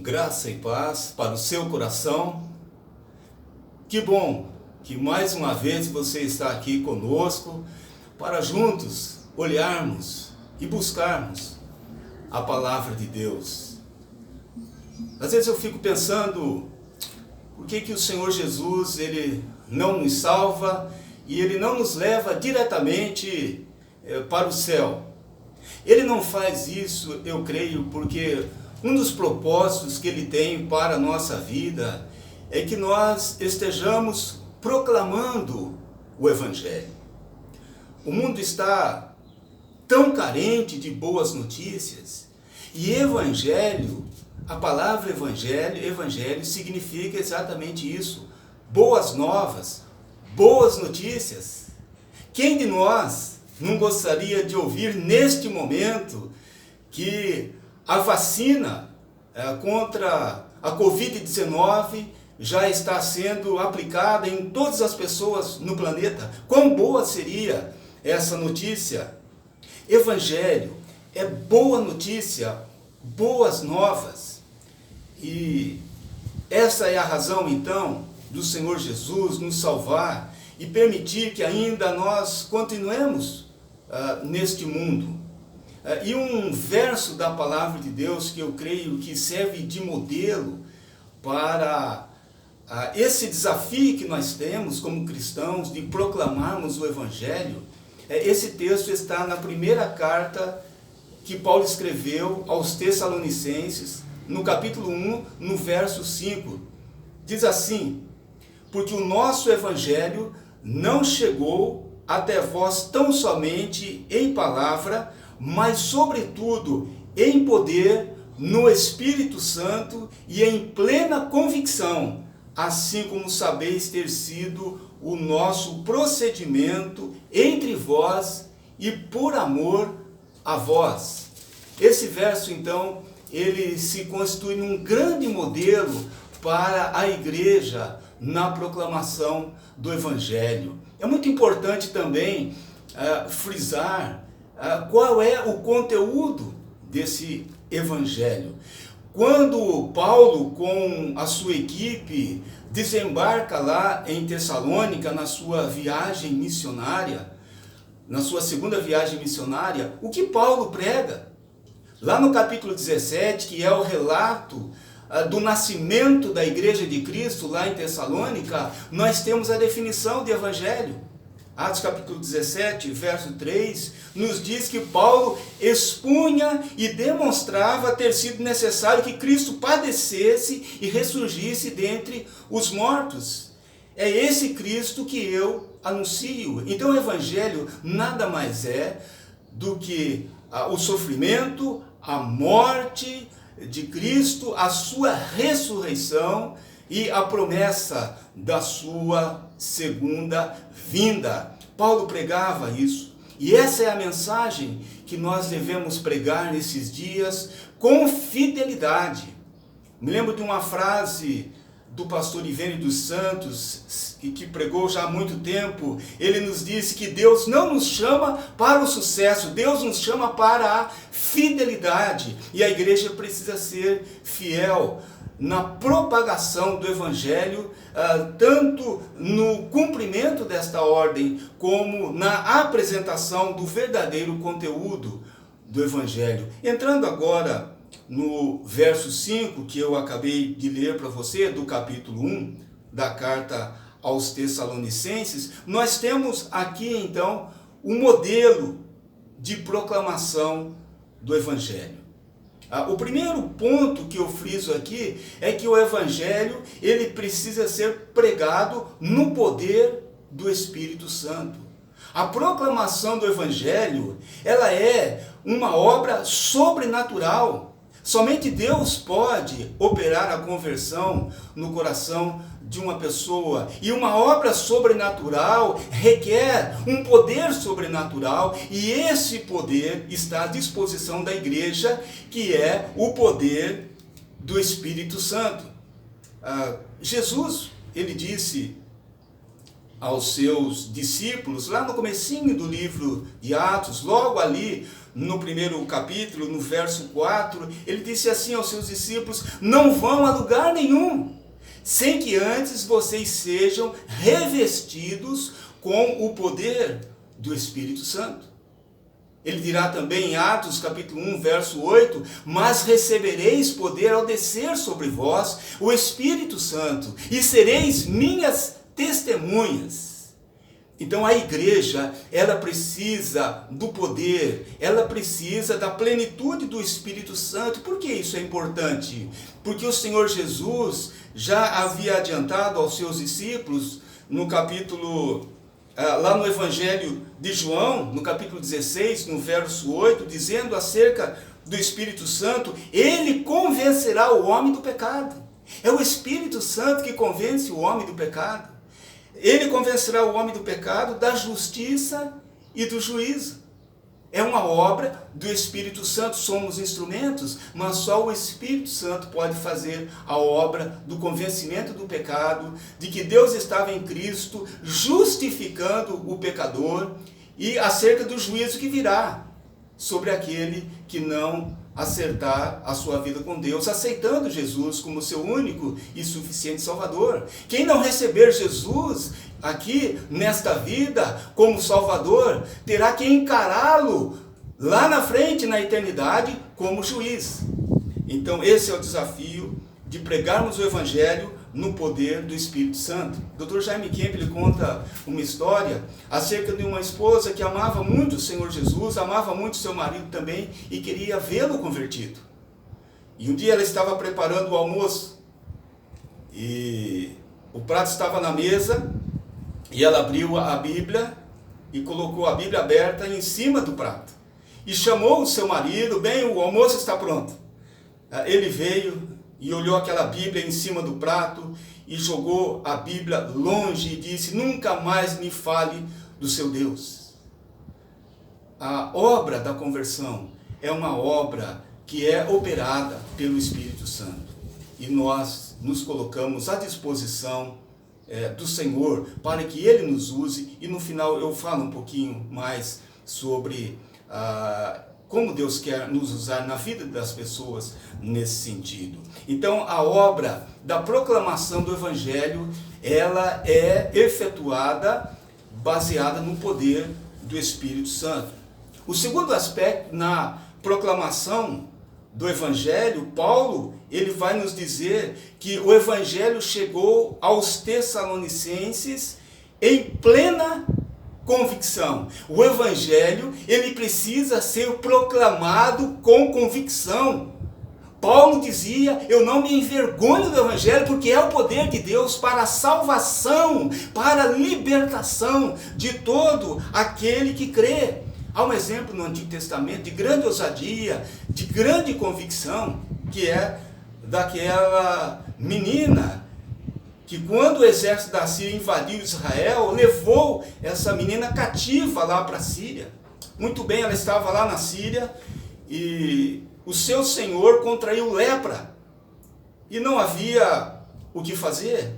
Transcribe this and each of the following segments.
Graça e paz para o seu coração. Que bom que mais uma vez você está aqui conosco para juntos olharmos e buscarmos a palavra de Deus. Às vezes eu fico pensando, por que o Senhor Jesus ele não nos salva e ele não nos leva diretamente para o céu? Ele não faz isso, eu creio, porque um dos propósitos que ele tem para a nossa vida é que nós estejamos proclamando o Evangelho. O mundo está tão carente de boas notícias, e Evangelho, a palavra Evangelho significa exatamente isso: boas novas, boas notícias. Quem de nós não gostaria de ouvir neste momento que a vacina contra a Covid-19 já está sendo aplicada em todas as pessoas no planeta? Quão boa seria essa notícia? Evangelho é boa notícia, boas novas. E essa é a razão, então, do Senhor Jesus nos salvar e permitir que ainda nós continuemos neste mundo. E um verso da palavra de Deus que eu creio que serve de modelo para esse desafio que nós temos como cristãos de proclamarmos o Evangelho. Esse texto está na primeira carta que Paulo escreveu aos Tessalonicenses, no capítulo 1, no verso 5. Diz assim: porque o nosso Evangelho não chegou até vós tão somente em palavra, mas sobretudo em poder, no Espírito Santo e em plena convicção, assim como sabeis ter sido o nosso procedimento entre vós e por amor a vós. Esse verso, então, ele se constitui num grande modelo para a igreja na proclamação do Evangelho. É muito importante também frisar qual é o conteúdo desse Evangelho. Quando Paulo, com a sua equipe, desembarca lá em Tessalônica na sua viagem missionária, na sua segunda viagem missionária, o que Paulo prega? Lá no capítulo 17, que é o relato do nascimento da Igreja de Cristo lá em Tessalônica, nós temos a definição de Evangelho. Atos capítulo 17, verso 3, nos diz que Paulo expunha e demonstrava ter sido necessário que Cristo padecesse e ressurgisse dentre os mortos. É esse Cristo que eu anuncio. Então o Evangelho nada mais é do que o sofrimento, a morte de Cristo, a sua ressurreição e a promessa da sua segunda vinda. Paulo pregava isso. E essa é a mensagem que nós devemos pregar nesses dias com fidelidade. Me lembro de uma frase do pastor Ivênio dos Santos, que pregou já há muito tempo. Ele nos disse que Deus não nos chama para o sucesso, Deus nos chama para a fidelidade. E a igreja precisa ser fiel na propagação do Evangelho, tanto no cumprimento desta ordem, como na apresentação do verdadeiro conteúdo do Evangelho. Entrando agora no verso 5, que eu acabei de ler para você, do capítulo 1 da carta aos Tessalonicenses, nós temos aqui então um modelo de proclamação do Evangelho. O primeiro ponto que eu friso aqui é que o Evangelho ele precisa ser pregado no poder do Espírito Santo. A proclamação do Evangelho, ela é uma obra sobrenatural. Somente Deus pode operar a conversão no coração de uma pessoa. E uma obra sobrenatural requer um poder sobrenatural. E esse poder está à disposição da igreja, que é o poder do Espírito Santo. Jesus, ele disse aos seus discípulos, lá no comecinho do livro de Atos, logo ali no primeiro capítulo, no verso 4, ele disse assim aos seus discípulos: não vão a lugar nenhum, sem que antes vocês sejam revestidos com o poder do Espírito Santo. Ele dirá também em Atos capítulo 1, verso 8, mas recebereis poder ao descer sobre vós o Espírito Santo, e sereis minhas testemunhas. Então a igreja, ela precisa do poder, ela precisa da plenitude do Espírito Santo. Por que isso é importante? Porque o Senhor Jesus já havia adiantado aos seus discípulos no capítulo, lá no Evangelho de João, no capítulo 16, no verso 8, dizendo acerca do Espírito Santo: ele convencerá o homem do pecado. É o Espírito Santo que convence o homem do pecado. Ele convencerá o homem do pecado, da justiça e do juízo. É uma obra do Espírito Santo, somos instrumentos, mas só o Espírito Santo pode fazer a obra do convencimento do pecado, de que Deus estava em Cristo, justificando o pecador, e acerca do juízo que virá sobre aquele que não acertar a sua vida com Deus, aceitando Jesus como seu único e suficiente Salvador. Quem não receber Jesus aqui nesta vida como Salvador, terá que encará-lo lá na frente, na eternidade, como juiz. Então esse é o desafio de pregarmos o Evangelho no poder do Espírito Santo. Dr. Jaime Kemp, ele conta uma história acerca de uma esposa que amava muito o Senhor Jesus, amava muito seu marido também e queria vê-lo convertido. E um dia ela estava preparando o almoço e o prato estava na mesa e ela abriu a Bíblia e colocou a Bíblia aberta em cima do prato e chamou o seu marido: bem, o almoço está pronto. Ele veio e olhou aquela Bíblia em cima do prato e jogou a Bíblia longe e disse: nunca mais me fale do seu Deus. A obra da conversão é uma obra que é operada pelo Espírito Santo. E nós nos colocamos à disposição do Senhor para que Ele nos use. E no final eu falo um pouquinho mais sobre como Deus quer nos usar na vida das pessoas nesse sentido. Então, a obra da proclamação do Evangelho, ela é efetuada baseada no poder do Espírito Santo. O segundo aspecto, na proclamação do Evangelho, Paulo, ele vai nos dizer que o Evangelho chegou aos Tessalonicenses em plena convicção. O Evangelho, ele precisa ser proclamado com convicção. Paulo dizia: eu não me envergonho do Evangelho, porque é o poder de Deus para a salvação, para a libertação de todo aquele que crê. Há um exemplo no Antigo Testamento de grande ousadia, de grande convicção, que é daquela menina que, quando o exército da Síria invadiu Israel, levou essa menina cativa lá para a Síria. Muito bem, ela estava lá na Síria e o seu senhor contraiu lepra e não havia o que fazer.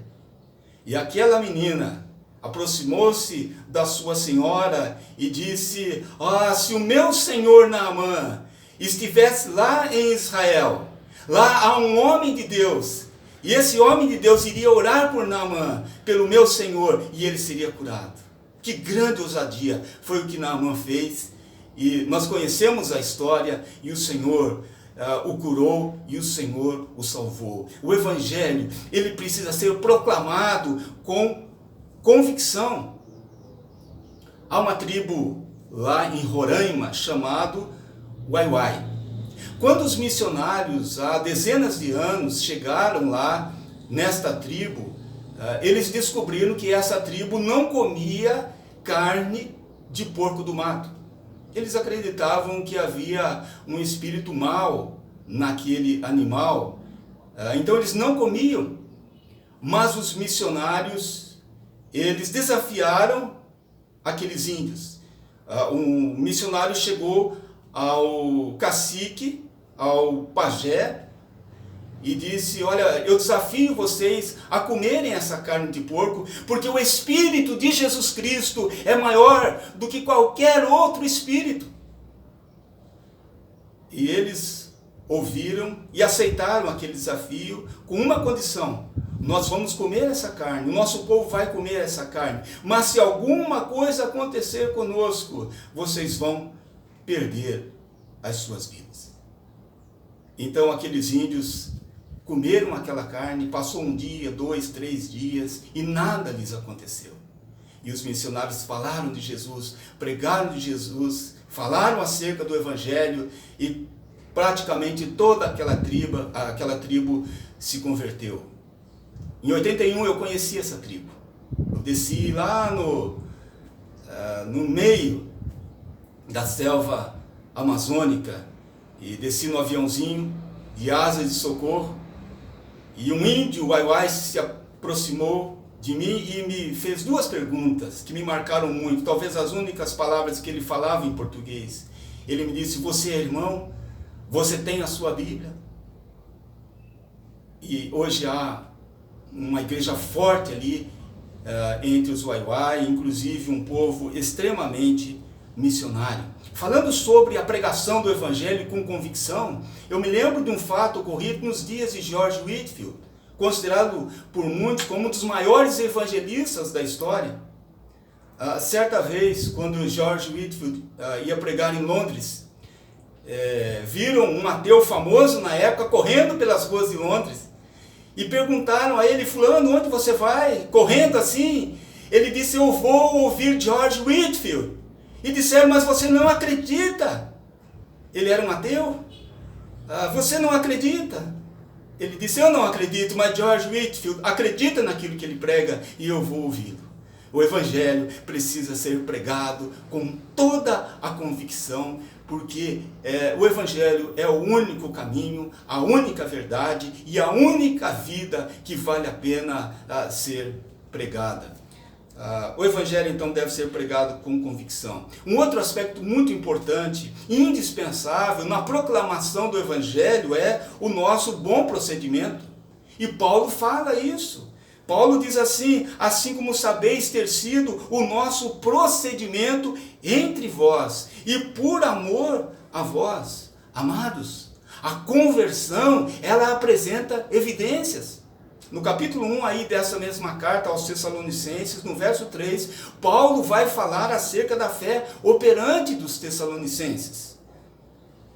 E aquela menina aproximou-se da sua senhora e disse: se o meu senhor Naamã estivesse lá em Israel, lá há um homem de Deus, e esse homem de Deus iria orar por Naamã, pelo meu senhor, e ele seria curado. Que grande ousadia foi o que Naamã fez. E nós conhecemos a história, e o Senhor o curou, e o Senhor o salvou. O Evangelho, ele precisa ser proclamado com convicção. Há uma tribo lá em Roraima, chamado Uai-Uai. Quando os missionários, há dezenas de anos, chegaram lá nesta tribo, eles descobriram que essa tribo não comia carne de porco do mato. Eles acreditavam que havia um espírito mau naquele animal, então eles não comiam. Mas os missionários, eles desafiaram aqueles índios. Um missionário chegou ao cacique, ao pajé, e disse: olha, eu desafio vocês a comerem essa carne de porco, porque o Espírito de Jesus Cristo é maior do que qualquer outro espírito. E eles ouviram e aceitaram aquele desafio com uma condição: nós vamos comer essa carne, o nosso povo vai comer essa carne, mas se alguma coisa acontecer conosco, vocês vão perder as suas vidas. Então aqueles índios comeram aquela carne, passou 1 dia, 2, 3 dias e nada lhes aconteceu. E os missionários falaram de Jesus, pregaram de Jesus, falaram acerca do Evangelho e praticamente toda aquela tribo se converteu. Em 81 eu conheci essa tribo. Eu desci lá no meio da selva amazônica e desci no aviãozinho de asas de socorro e um índio Wai-Wai se aproximou de mim e me fez 2 perguntas que me marcaram muito, talvez as únicas palavras que ele falava em português. Ele me disse: você é irmão? Você tem a sua Bíblia? E hoje há uma igreja forte ali entre os Wai-Wai, inclusive um povo extremamente missionário. Falando sobre a pregação do Evangelho com convicção, eu me lembro de um fato ocorrido nos dias de George Whitefield, considerado por muitos como um dos maiores evangelistas da história. Certa vez, quando George Whitefield ia pregar em Londres, viram um ateu famoso na época correndo pelas ruas de Londres e perguntaram a ele: fulano, onde você vai? Correndo assim? Ele disse: eu vou ouvir George Whitefield. E disseram: mas você não acredita? Ele era um ateu? Você não acredita? Ele disse: eu não acredito, mas George Whitefield acredita naquilo que ele prega e eu vou ouvi-lo. O Evangelho precisa ser pregado com toda a convicção, porque o Evangelho é o único caminho, a única verdade e a única vida que vale a pena ser pregada. O Evangelho então deve ser pregado com convicção. Um outro aspecto muito importante, indispensável na proclamação do Evangelho é o nosso bom procedimento. E Paulo fala isso. Paulo diz assim: assim como sabeis ter sido o nosso procedimento entre vós, e por amor a vós, amados. A conversão, ela apresenta evidências. No capítulo 1 aí dessa mesma carta aos Tessalonicenses, no verso 3, Paulo vai falar acerca da fé operante dos Tessalonicenses.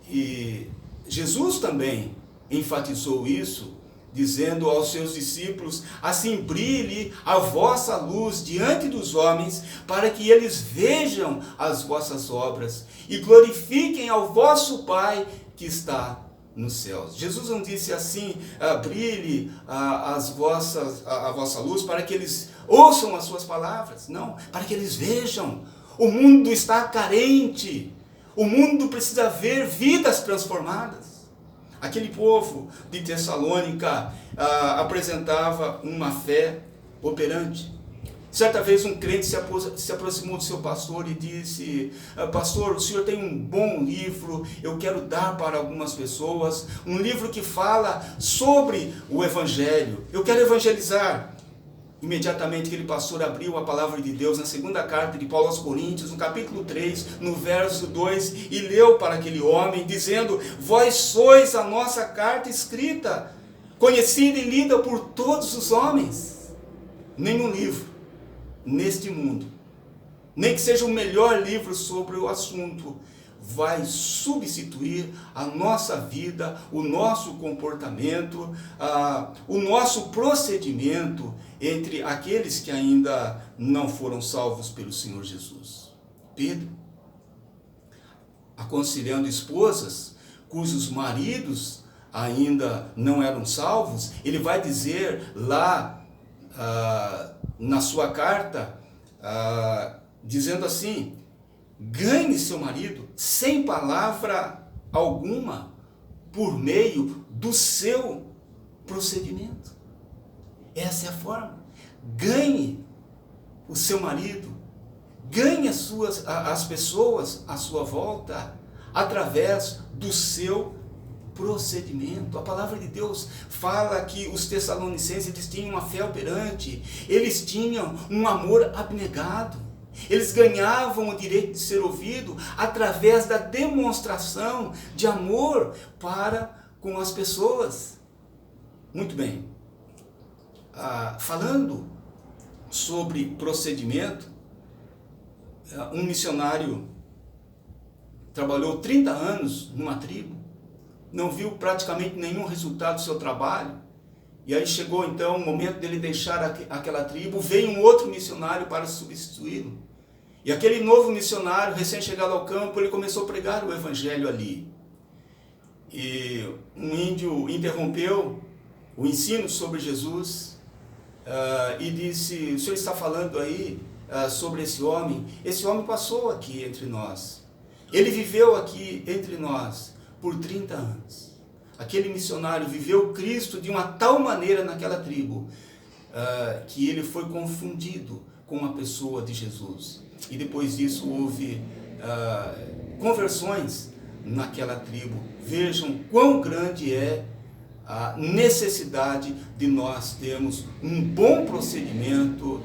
E Jesus também enfatizou isso, dizendo aos seus discípulos: assim brilhe a vossa luz diante dos homens, para que eles vejam as vossas obras e glorifiquem ao vosso Pai que está nos céus. Jesus não disse assim: brilhe a vossa luz para que eles ouçam as suas palavras. Não, para que eles vejam. O mundo está carente. O mundo precisa ver vidas transformadas. Aquele povo de Tessalônica apresentava uma fé operante. Certa vez um crente se aproximou do seu pastor e disse: pastor, o senhor tem um bom livro, eu quero dar para algumas pessoas, um livro que fala sobre o Evangelho, eu quero evangelizar. Imediatamente aquele pastor abriu a palavra de Deus na 2ª carta de Paulo aos Coríntios, no capítulo 3, no verso 2, e leu para aquele homem, dizendo: vós sois a nossa carta escrita, conhecida e lida por todos os homens. Nenhum livro neste mundo, nem que seja o melhor livro sobre o assunto, vai substituir a nossa vida, o nosso comportamento, o nosso procedimento entre aqueles que ainda não foram salvos pelo Senhor Jesus. Pedro, aconselhando esposas cujos maridos ainda não eram salvos, ele vai dizer lá na sua carta, dizendo assim: ganhe seu marido sem palavra alguma, por meio do seu procedimento. Essa é a forma. Ganhe o seu marido, ganhe as pessoas à sua volta, através do seu procedimento. A palavra de Deus fala que os Tessalonicenses, eles tinham uma fé operante, eles tinham um amor abnegado, Eles ganhavam o direito de ser ouvido através da demonstração de amor para com as pessoas. Muito bem. Falando sobre procedimento, um missionário trabalhou 30 anos numa tribo, não viu praticamente nenhum resultado do seu trabalho, e aí chegou então o momento dele deixar aquela tribo, veio um outro missionário para substituí-lo. E aquele novo missionário, recém-chegado ao campo, ele começou a pregar o evangelho ali. E um índio interrompeu o ensino sobre Jesus e disse: o senhor está falando aí sobre esse homem? Esse homem passou aqui entre nós. Ele viveu aqui entre nós por 30 anos. Aquele missionário viveu Cristo de uma tal maneira naquela tribo que ele foi confundido com uma pessoa de Jesus. E depois disso houve conversões naquela tribo. Vejam quão grande é a necessidade de nós termos um bom procedimento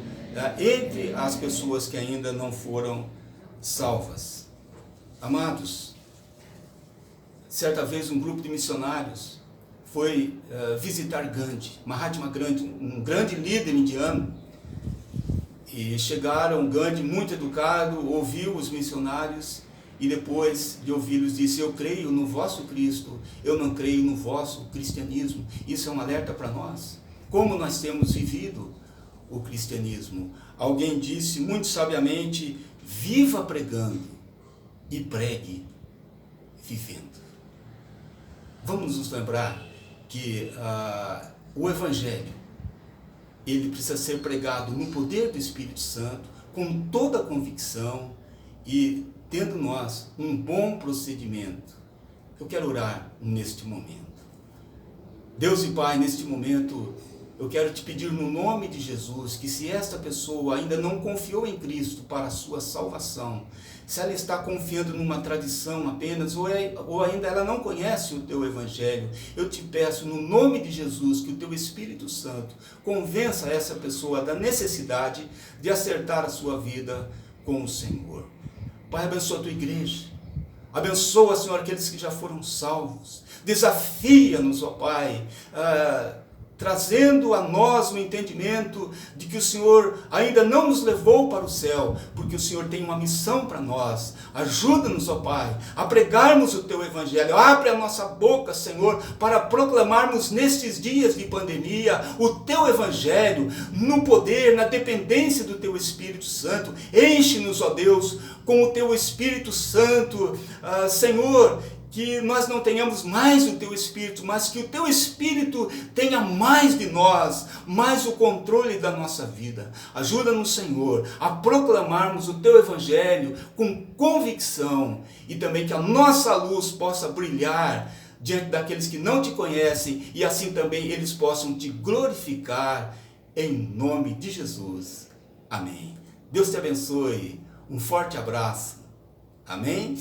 entre as pessoas que ainda não foram salvas. Amados, certa vez um grupo de missionários foi visitar Gandhi, Mahatma Gandhi, um grande líder indiano. E chegaram, Gandhi, muito educado, ouviu os missionários e depois de ouvi-los disse: eu creio no vosso Cristo, eu não creio no vosso cristianismo. Isso é um alerta para nós. Como nós temos vivido o cristianismo? Alguém disse muito sabiamente: viva pregando e pregue vivendo. Vamos nos lembrar que o Evangelho, ele precisa ser pregado no poder do Espírito Santo, com toda a convicção e tendo nós um bom procedimento. Eu quero orar neste momento. Deus e Pai, neste momento, eu quero te pedir no nome de Jesus que, se esta pessoa ainda não confiou em Cristo para a sua salvação, se ela está confiando numa tradição apenas, ou ainda ela não conhece o teu Evangelho, eu te peço no nome de Jesus que o teu Espírito Santo convença essa pessoa da necessidade de acertar a sua vida com o Senhor. Pai, abençoa a tua igreja, abençoa, Senhor, aqueles que já foram salvos, desafia-nos, ó Pai, trazendo a nós o entendimento de que o Senhor ainda não nos levou para o céu, porque o Senhor tem uma missão para nós. Ajuda-nos, ó Pai, a pregarmos o Teu Evangelho. Abre a nossa boca, Senhor, para proclamarmos nestes dias de pandemia o Teu Evangelho, no poder, na dependência do Teu Espírito Santo. Enche-nos, ó Deus, com o Teu Espírito Santo, Senhor, que nós não tenhamos mais o Teu Espírito, mas que o Teu Espírito tenha mais de nós, mais o controle da nossa vida. Ajuda-nos, Senhor, a proclamarmos o Teu Evangelho com convicção e também que a nossa luz possa brilhar diante daqueles que não Te conhecem e assim também eles possam Te glorificar em nome de Jesus. Amém. Deus te abençoe. Um forte abraço. Amém.